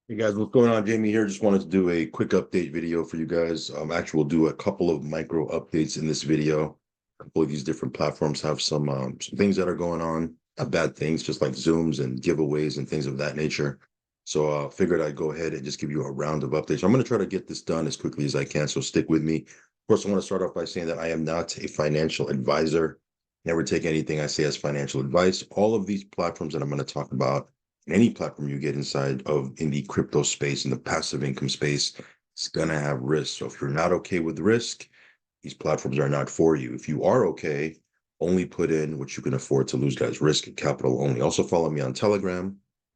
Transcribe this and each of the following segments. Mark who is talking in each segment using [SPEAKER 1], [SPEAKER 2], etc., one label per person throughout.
[SPEAKER 1] Hey guys, what's going on? Jamie here. Just wanted to do a quick update video for you guys. Actually, we'll do a couple of micro updates in this video. A couple of these different platforms have some things that are going on, not bad things, just like Zooms and giveaways and things of that nature. So figured I'd go ahead and just give you a round of updates. So I'm going to try to get this done as quickly as I can, so stick with me. Of course, I want to start off by saying that I am not a financial advisor. Never take anything I say as financial advice. All of these platforms that I'm going to talk about, any platform you get inside of in the crypto space, in the passive income space, it's gonna have risk. So if you're not okay with risk, these platforms are not for you. If you are okay, only put in what you can afford to lose, guys. Risk and capital only. Also follow me on Telegram.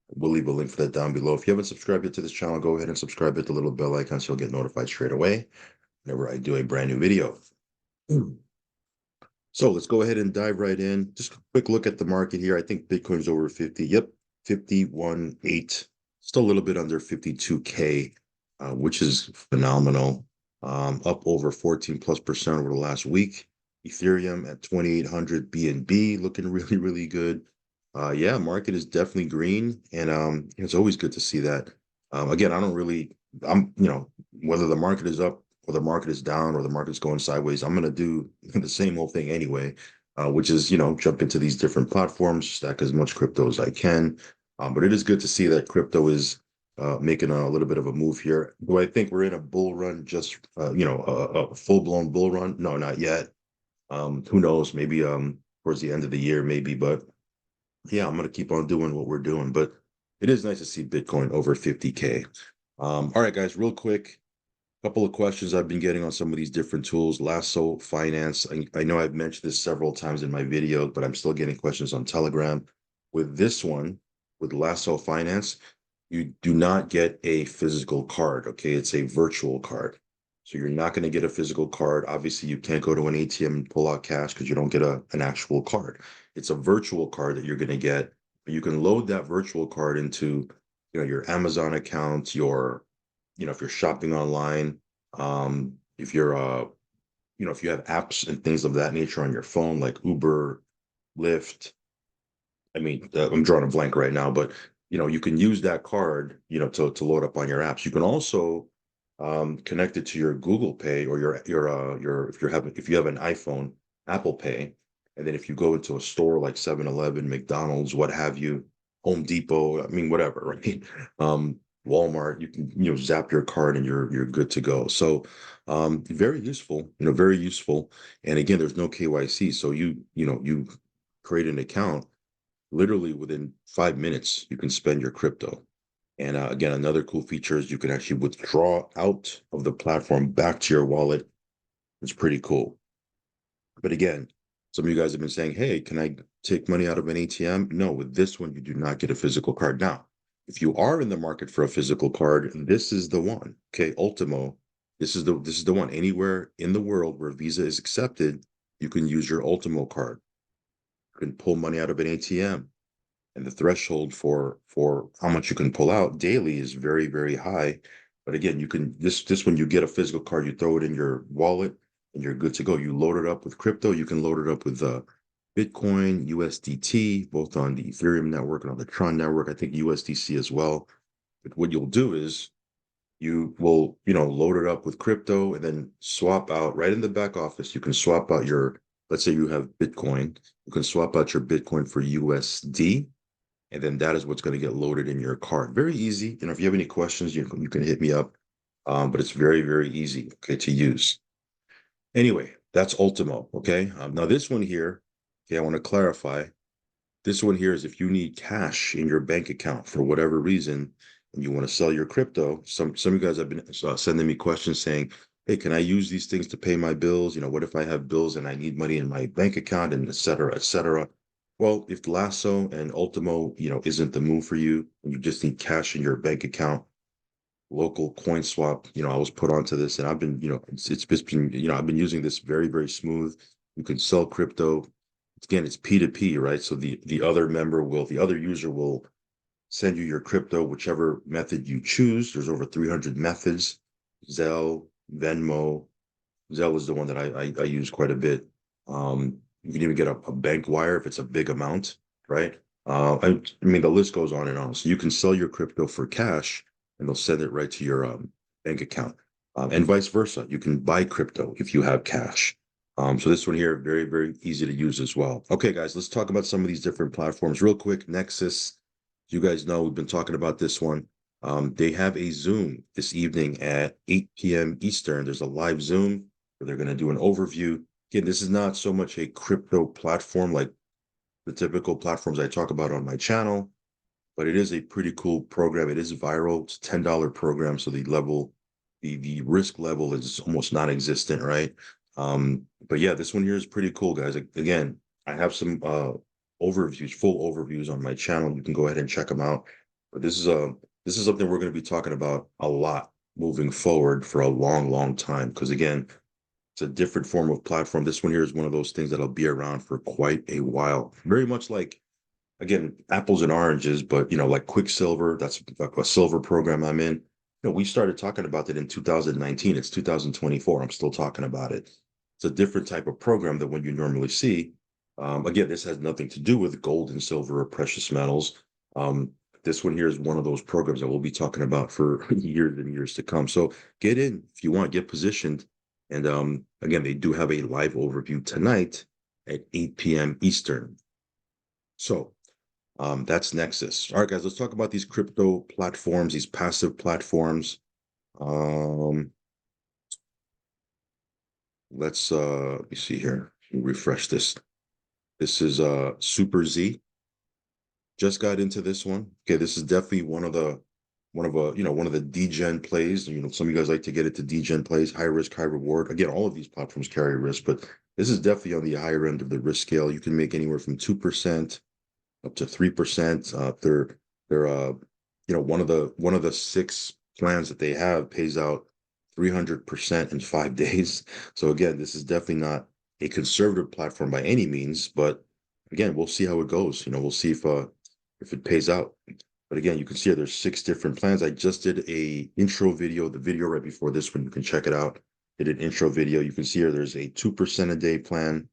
[SPEAKER 1] We'll leave a link for that down below. If you haven't subscribed yet to this channel, go ahead and subscribe, hit the little bell icon so you'll get notified straight away whenever I do a brand new video. So let's go ahead and dive right in. Just a quick look at the market here. I think Bitcoin's over 50. Yep, 51.8. Still a little bit under 52K, which is phenomenal. Up over 14+% over the last week. Ethereum at 2,800 BNB, looking really, really good. Yeah, market is definitely green, and it's always good to see that. Again, whether the market is up or the market is down or the market's going sideways, I'm going to do the same old thing anyway, which is, jump into these different platforms, stack as much crypto as I can. But it is good to see that crypto is making a little bit of a move here. Do I think we're in a bull run, just, a full-blown bull run? No, not yet. Who knows? Maybe towards the end of the year, maybe. But yeah, I'm going to keep on doing what we're doing. But it is nice to see Bitcoin over 50K. All right, guys, real quick. Couple of questions I've been getting on some of these different tools. Lasso Finance. I know I've mentioned this several times in my videos, but I'm still getting questions on Telegram. With this one, with Lasso Finance, you do not get a physical card. Okay, it's a virtual card. So you're not going to get a physical card. Obviously, you can't go to an ATM and pull out cash because you don't get an actual card. It's a virtual card that you're going to get. But you can load that virtual card into, your Amazon account, if you're shopping online, if you're if you have apps and things of that nature on your phone, like Uber, Lyft. I mean, I'm drawing a blank right now, but you can use that card, to load up on your apps. You can also connect it to your Google Pay or your if you have an iPhone, Apple Pay, and then if you go into a store like 7-Eleven, McDonald's, what have you, Home Depot, I mean, whatever, right? Walmart, you can zap your card and you're good to go. So very useful, very useful. And again, there's no KYC, so you create an account literally within 5 minutes. You can spend your crypto. And again, another cool feature is you can actually withdraw out of the platform back to your wallet. It's pretty cool. But again, some of you guys have been saying, hey, can I take money out of an ATM? No, with this one, you do not get a physical card. Now, if you are in the market for a physical card, this is the one. Okay, Ultimo, this is the one. Anywhere in the world where Visa is accepted, you can use your Ultimo card. You can pull money out of an ATM, and the threshold for how much you can pull out daily is very, very high. But again, you can this when you get a physical card, you throw it in your wallet and you're good to go. You load it up with crypto. You can load it up with Bitcoin, USDT, both on the Ethereum network and on the Tron network. I think USDC as well. But what you'll do is you will, load it up with crypto and then swap out right in the back office. You can swap out let's say you have Bitcoin, you can swap out your Bitcoin for USD, and then that is what's going to get loaded in your card. Very easy. If you have any questions, you can hit me up. But it's very, very easy, okay, to use. Anyway, that's Ultimo, okay? Now this one here, okay, I want to clarify. This one here is if you need cash in your bank account for whatever reason, and you want to sell your crypto. Some of you guys have been sending me questions saying, hey, can I use these things to pay my bills? What if I have bills and I need money in my bank account, and et cetera, et cetera. Well, if Lasso and Ultimo, isn't the move for you, and you just need cash in your bank account, local coin swap, I was put onto this, and I've been, it's been, I've been using this very, very smooth. You can sell crypto. Again, it's P2P, right? So the other user will send you your crypto, whichever method you choose. There's over 300 methods. Zelle, Venmo. Zelle is the one that I use quite a bit. You can even get a bank wire if it's a big amount, right? I mean, the list goes on and on. So you can sell your crypto for cash, and they'll send it right to your bank account. And vice versa. You can buy crypto if you have cash. So this one here, very, very easy to use as well. Okay, guys, let's talk about some of these different platforms real quick. Nexus, you guys know we've been talking about this one. They have a Zoom this evening at 8 p.m. Eastern. There's a live Zoom where they're going to do an overview. Again, this is not so much a crypto platform like the typical platforms I talk about on my channel, but it is a pretty cool program. It is viral. It's a $10 program, so the risk level is almost non-existent, right? But yeah, this one here is pretty cool, guys. Again, I have some overviews, full overviews on my channel. You can go ahead and check them out. But this is something we're going to be talking about a lot moving forward for a long, long time. Because again, it's a different form of platform. This one here is one of those things that'll be around for quite a while. Very much like, again, apples and oranges, but like Quicksilver, that's a silver program I'm in. We started talking about it in 2019. It's 2024. I'm still talking about it. It's a different type of program than what you normally see. Again, this has nothing to do with gold and silver or precious metals. This one here is one of those programs that we'll be talking about for years and years to come. So get in if you want, get positioned. And again, they do have a live overview tonight at 8 p.m. Eastern. So that's Nexus. All right, guys, let's talk about these crypto platforms, these passive platforms. Let me see here. Refresh this. This is Super Z. Just got into this one. Okay, this is definitely one of the one of the degen plays. Some of you guys like to get into degen plays, high risk, high reward. Again, all of these platforms carry risk, but this is definitely on the higher end of the risk scale. You can make anywhere from 2% up to 3%. They're one of the 6 plans that they have pays out 300% in 5 days. So again, this is definitely not a conservative platform by any means, but again, we'll see how it goes. We'll see if it pays out. But again, you can see there's 6 different plans. I just did a intro video, the video right before this one. You can check it out. Did an intro video. You can see here there's a 2% a day plan,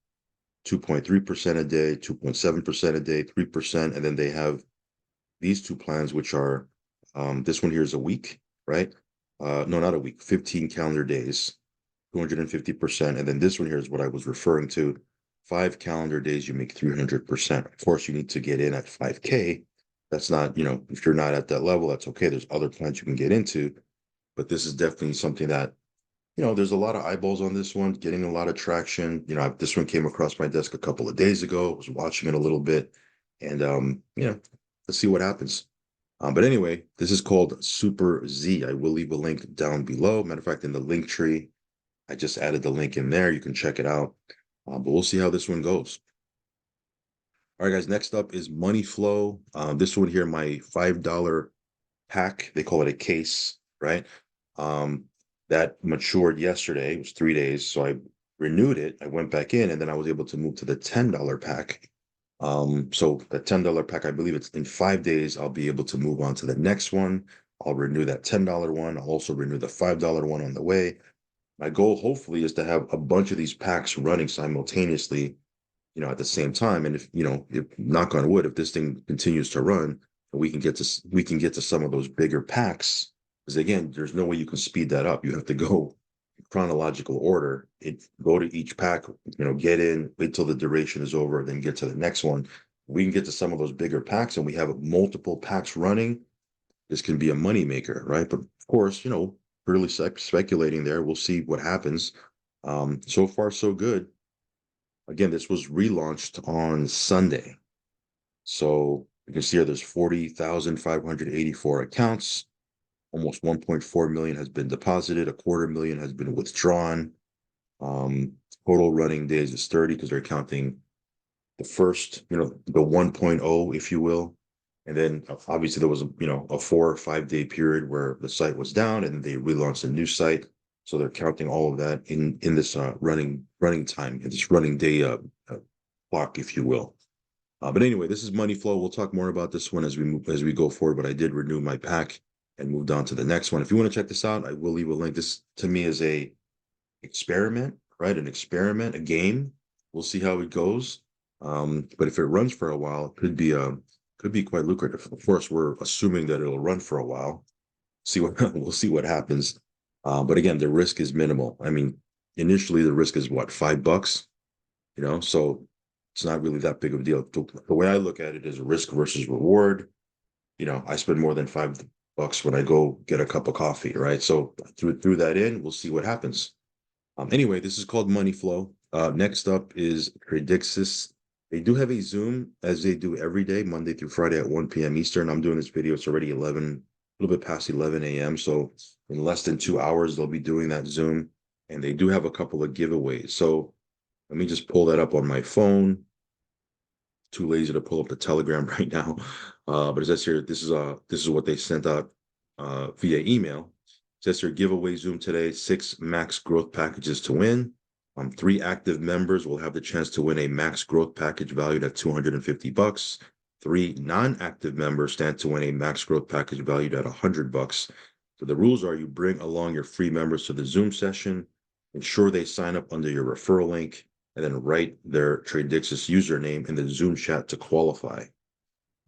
[SPEAKER 1] 2.3% a day, 2.7% a day, 3%. And then they have these 2 plans, which are this one here is a week, right? No, not a week, 15 calendar days, 250%. And then this one here is what I was referring to. 5 calendar days, you make 300%. Of course, you need to get in at 5K. That's not, if you're not at that level, that's okay. There's other plans you can get into. But this is definitely something that there's a lot of eyeballs on this one, getting a lot of traction. This one came across my desk a couple of days ago. I was watching it a little bit, and let's see what happens. But anyway, this is called Super Z. I will leave a link down below. Matter of fact, in the link tree, I just added the link in there. You can check it out. But we'll see how this one goes. All right, guys. Next up is Money Flow. This one here, my $5 pack. They call it a case, right? That matured yesterday. It was 3 days. So I renewed it. I went back in, and then I was able to move to the $10 pack. So the $10 pack, I believe it's in 5 days, I'll be able to move on to the next one. I'll renew that $10 one. I'll also renew the $5 one on the way. My goal, hopefully, is to have a bunch of these packs running simultaneously, at the same time. And if knock on wood, if this thing continues to run, we can get to some of those bigger packs. Because again, there's no way you can speed that up. You have to go in chronological order. Go to each pack, get in, wait till the duration is over, then get to the next one. We can get to some of those bigger packs, and we have multiple packs running. This can be a money maker, right? But of course, purely speculating there. We'll see what happens. So far, so good. Again, this was relaunched on Sunday. So you can see here there's 40,584 accounts. Almost 1.4 million has been deposited. 250,000 has been withdrawn. Total running days is 30 because they're counting the first, the 1.0, if you will. And then obviously there was a 4 or 5 day period where the site was down and they relaunched a new site. So they're counting all of that in this running time, in this running day clock, if you will. But anyway, this is Money Flow. We'll talk more about this one as we go forward. But I did renew my pack and moved on to the next one. If you want to check this out, I will leave a link. This to me is a experiment, right? An experiment, a game. We'll see how it goes. But if it runs for a while, it could be quite lucrative. Of course, we're assuming that it'll run for a while. see what we'll see what happens. But again, the risk is minimal. I mean, initially the risk is what, $5, so it's not really that big of a deal. The way I look at it is risk versus reward. I spend more than $5 when I go get a cup of coffee, right? So through that in, we'll see what happens. Anyway, this is called Money Flow. Next up is Predixis. They do have a Zoom as they do every day, Monday through Friday at 1 p.m. Eastern. I'm doing this video. It's already 11, a little bit past 11 a.m. So in less than 2 hours, they'll be doing that Zoom. And they do have a couple of giveaways. So let me just pull that up on my phone. Too lazy to pull up the Telegram right now. But it says here, this is what they sent out via email. It says here, giveaway Zoom today, 6 max growth packages to win. 3 active members will have the chance to win a max growth package valued at $250. 3 non-active members stand to win a max growth package valued at $100. So the rules are you bring along your free members to the Zoom session, ensure they sign up under your referral link, and then write their Tradexis username in the Zoom chat to qualify.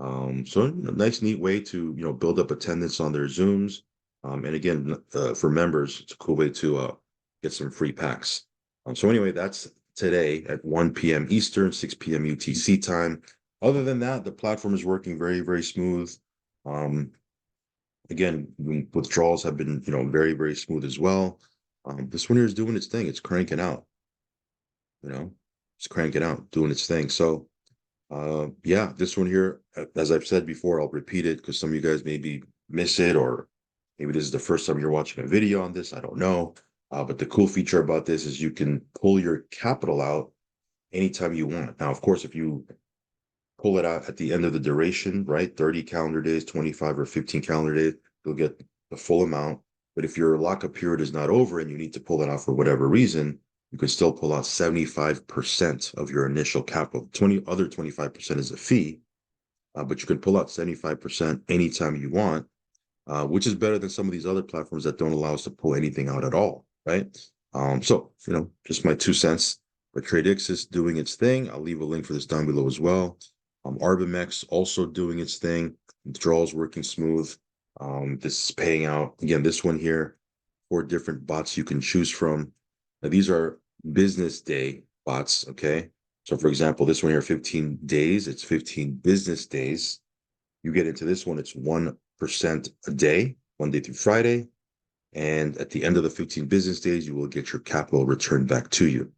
[SPEAKER 1] So a nice, neat way to build up attendance on their Zooms. And again, for members, it's a cool way to get some free packs. So anyway, that's today at 1 p.m. Eastern, 6 p.m. UTC time. Other than that, the platform is working very, very smooth. Again, withdrawals have been very, very smooth as well. This one here is doing its thing. It's cranking out. It's cranking out, doing its thing. So yeah, this one here, as I've said before, I'll repeat it because some of you guys maybe miss it, or maybe this is the first time you're watching a video on this. I don't know. But the cool feature about this is you can pull your capital out anytime you want. Now, of course, if you pull it out at the end of the duration, right, 30 calendar days, 25 or 15 calendar days, you'll get the full amount. But if your lockup period is not over and you need to pull it out for whatever reason, you can still pull out 75% of your initial capital. 25% is a fee, but you can pull out 75% anytime you want, which is better than some of these other platforms that don't allow us to pull anything out at all, right? So, just my 2 cents. But TradeX is doing its thing. I'll leave a link for this down below as well. Arbimex also doing its thing. Withdrawals working smooth. This is paying out. Again, this one here, 4 different bots you can choose from. Now, these are business day bots, okay? So for example, this one here, 15 days, it's 15 business days. You get into this one, it's 1% a day, Monday through Friday. And at the end of the 15 business days, you will get your capital returned back to you.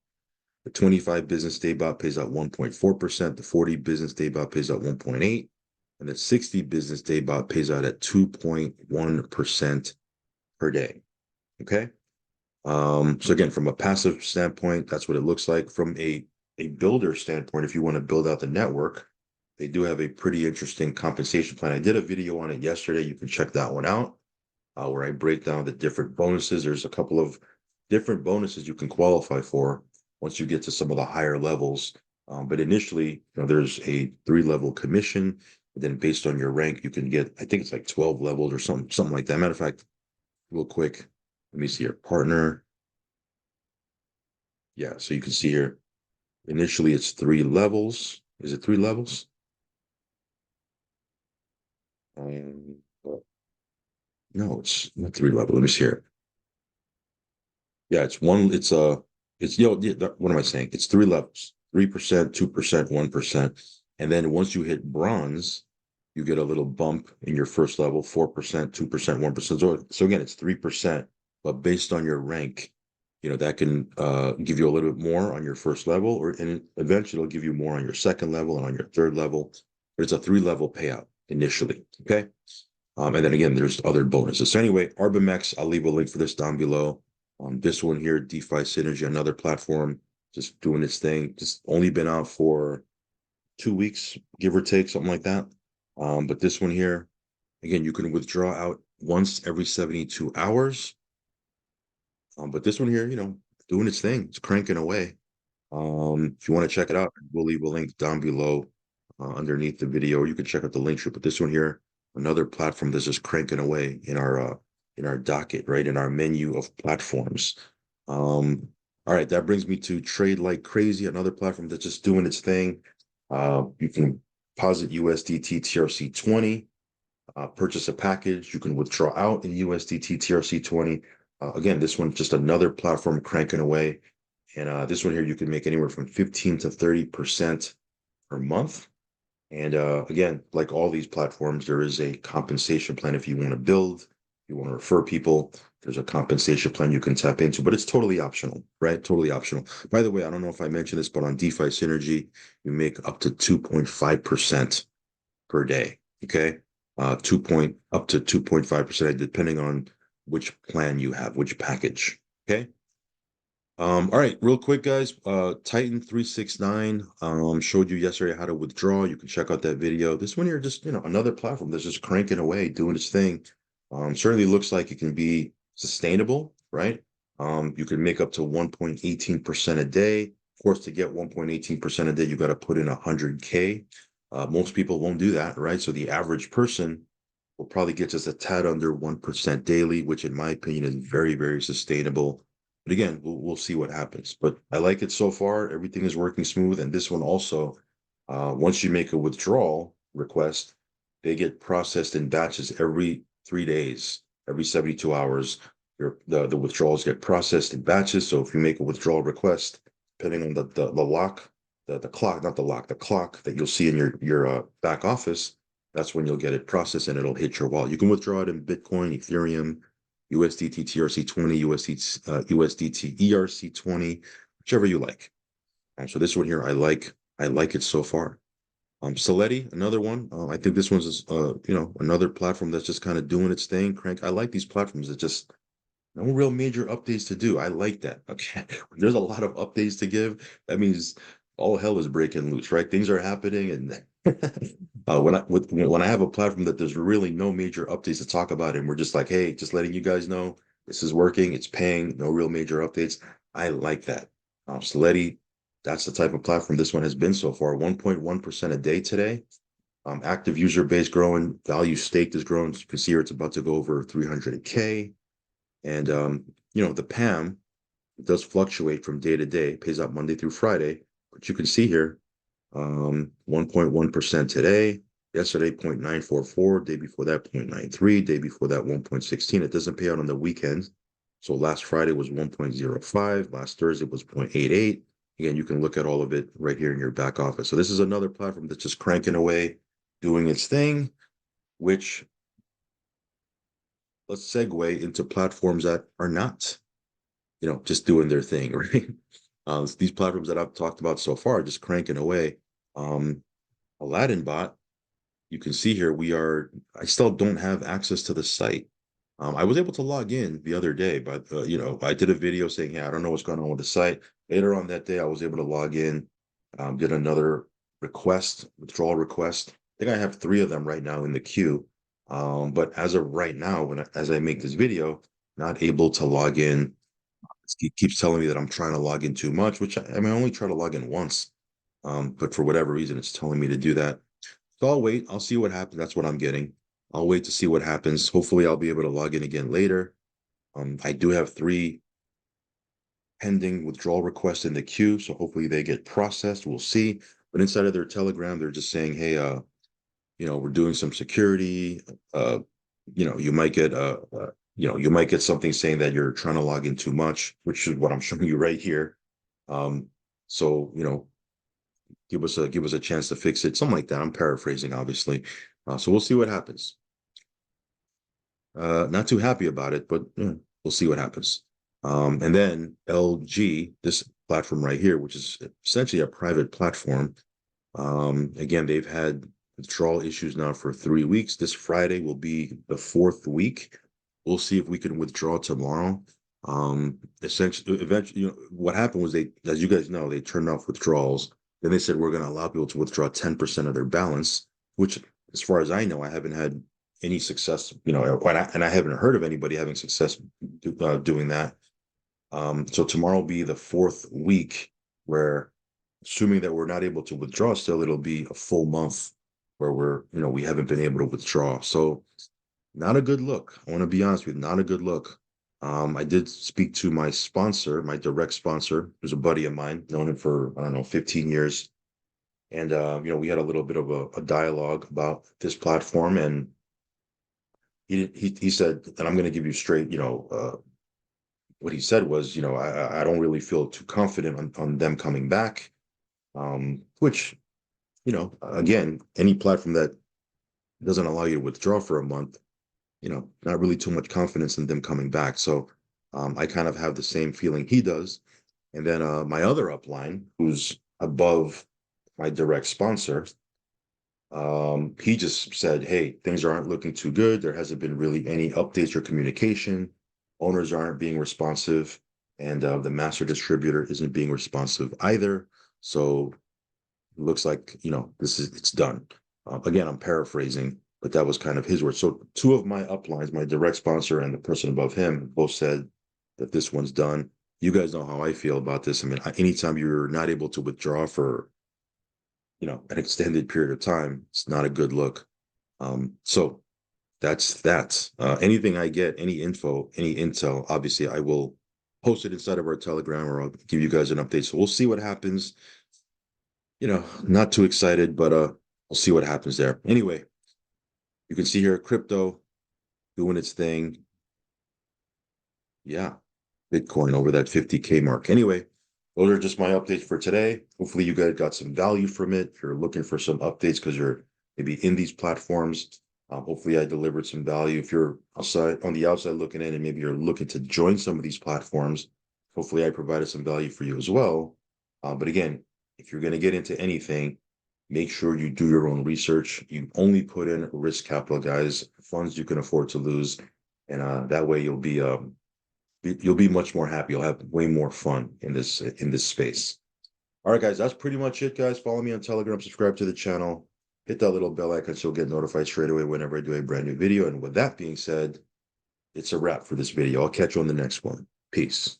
[SPEAKER 1] The 25 business day bot pays out 1.4%. The 40 business day bot pays out 1.8%. And the 60 business day bot pays out at 2.1% per day, okay? So again, from a passive standpoint, that's what it looks like. From a builder standpoint, if you want to build out the network, they do have a pretty interesting compensation plan. I did a video on it yesterday. You can check that one out, where I break down the different bonuses. There's a couple of different bonuses you can qualify for once you get to some of the higher levels. But initially, there's a 3-level commission. And then based on your rank, you can get, I think it's like 12 levels or something like that. Matter of fact, real quick, let me see your partner. Yeah, so you can see here, initially it's 3 levels. Is it 3 levels? No, it's not 3 levels. Let me see here. Yeah, it's what am I saying? It's 3 levels, 3%, 2%, 1%. And then once you hit bronze, you get a little bump in your first level, 4%, 2%, 1%. So again, it's 3%, but based on your rank, that can give you a little bit more on your first level, and eventually it'll give you more on your second level and on your third level. But it's a 3-level payout initially, okay? And then again, there's other bonuses. So anyway, Arbimex, I'll leave a link for this down below. This one here, DeFi Synergy, another platform, just doing its thing. Just only been out for 2 weeks, give or take, something like that. But this one here, again, you can withdraw out once every 72 hours. But this one here, doing its thing. It's cranking away. If you want to check it out, we'll leave a link down below underneath the video, or you can check out the link tree. But this one here, another platform that's just cranking away in our docket, right, in our menu of platforms. All right, that brings me to Trade Like Crazy, another platform that's just doing its thing. You can deposit USDT TRC20. purchase a package. You can withdraw out in USDT TRC20. Again, this one just another platform cranking away. And this one here, you can make anywhere from 15 to 30% per month. And again, like all these platforms, there is a compensation plan if you want to build, you want to refer people. There's a compensation plan you can tap into, but it's totally optional, right? Totally optional. By the way, I don't know if I mentioned this, but on DeFi Synergy, you make up to 2.5% per day. Okay. 2.5%, depending on which plan you have, which package. Okay. All right, real quick, guys. Titan 369 showed you yesterday how to withdraw. You can check out that video. This one here, just another platform that's just cranking away, doing its thing. Certainly looks like it can be sustainable, right? You can make up to 1.18% a day. Of course, to get 1.18% a day, you got to put in 100K. Most people won't do that, right? So the average person will probably get just a tad under 1% daily, which in my opinion is very, very sustainable. But again, we'll see what happens. But I like it so far. Everything is working smooth. And this one also, once you make a withdrawal request, they get processed in batches every 3 days, every 72 hours. The withdrawals get processed in batches. So if you make a withdrawal request, depending on the lock, the clock, not the lock, the clock that you'll see in your back office, that's when you'll get it processed and it'll hit your wallet. You can withdraw it in Bitcoin, Ethereum, USDT TRC20, USDT ERC20, whichever you like. So this one here, I like it so far. Soleti, another one. I think this one's another platform that's just kind of doing its thing. Crank. I like these platforms that just no real major updates to do. I like that. Okay. There's a lot of updates to give. That means all hell is breaking loose, right? Things are happening. And when I have a platform that there's really no major updates to talk about, and we're just like, hey, just letting you guys know this is working, it's paying, no real major updates. I like that. Soleti, that's the type of platform this one has been so far. 1.1% a day today. Active user base growing, value staked is growing. You can see here it's about to go over 300K. And the PAM does fluctuate from day to day, pays out Monday through Friday, but you can see here 1.1% today, yesterday 0.944, day before that 0.93, day before that 1.16. It doesn't pay out on the weekends. So last Friday was 1.05, last Thursday was 0.88. Again, you can look at all of it right here in your back office. So this is another platform that's just cranking away, doing its thing, which let's segue into platforms that are not, just doing their thing, right? These platforms that I've talked about so far are just cranking away. Aladdin bot, you can see here, I still don't have access to the site. I was able to log in the other day, but, I did a video saying, hey, I don't know what's going on with the site. Later on that day, I was able to log in, did another withdrawal request. I think I have 3 of them right now in the queue. But as of right now, as I make this video, not able to log in. It keeps telling me that I'm trying to log in too much, which I only try to log in once. But for whatever reason, it's telling me to do that. So I'll wait. I'll see what happens. That's what I'm getting. I'll wait to see what happens. Hopefully, I'll be able to log in again later. I do have 3 pending withdrawal requests in the queue, so hopefully they get processed. We'll see. But inside of their Telegram, they're just saying, hey, we're doing some security. You might get you might get something saying that you're trying to log in too much, which is what I'm showing you right here. So give us a chance to fix it, something like that. I'm paraphrasing, obviously. So we'll see what happens. Not too happy about it, but we'll see what happens. And then LG, this platform right here, which is essentially a private platform. Again, they've had withdrawal issues now for 3 weeks. This Friday will be the 4th week. We'll see if we can withdraw tomorrow. Essentially, eventually, what happened was as you guys know, they turned off withdrawals. Then they said we're going to allow people to withdraw 10% of their balance, which, as far as I know, I haven't had any success. And I haven't heard of anybody having success doing that. So tomorrow will be the 4th week where, assuming that we're not able to withdraw still, it'll be a full month where we haven't been able to withdraw. So not a good look. I want to be honest with you, not a good look. I did speak to my sponsor, my direct sponsor, who's a buddy of mine, known him for, I don't know, 15 years. And, we had a little bit of a dialogue about this platform. And he said, and I'm going to give you straight, what he said was, I don't really feel too confident on them coming back. Which, again, any platform that doesn't allow you to withdraw for a month, not really too much confidence in them coming back. So I kind of have the same feeling he does. And then my other upline, who's above my direct sponsor, he just said, hey, things aren't looking too good. There hasn't been really any updates or communication. Owners aren't being responsive, and the master distributor isn't being responsive either. So it looks like, it's done. Again, I'm paraphrasing, but that was kind of his word. So two of my uplines, my direct sponsor and the person above him, both said that this one's done. You guys know how I feel about this. I mean, anytime you're not able to withdraw for, an extended period of time, it's not a good look. So that's that. Anything I get, any info, any intel, obviously I will post it inside of our Telegram, or I'll give you guys an update. So we'll see what happens. Not too excited, but we'll see what happens there. Anyway, you can see here crypto doing its thing. Yeah, Bitcoin over that 50K mark. Anyway, those are just my updates for today. Hopefully you guys got some value from it. If you're looking for some updates because you're maybe in these platforms, hopefully I delivered some value. If you're on the outside looking in and maybe you're looking to join some of these platforms, hopefully I provided some value for you as well. But again, if you're going to get into anything, make sure you do your own research. You only put in risk capital, guys, funds you can afford to lose. And that way you'll be much more happy. You'll have way more fun in this space. All right, guys, that's pretty much it, guys. Follow me on Telegram, subscribe to the channel, hit that little bell icon so you'll get notified straight away whenever I do a brand new video. And with that being said, it's a wrap for this video. I'll catch you on the next one. Peace.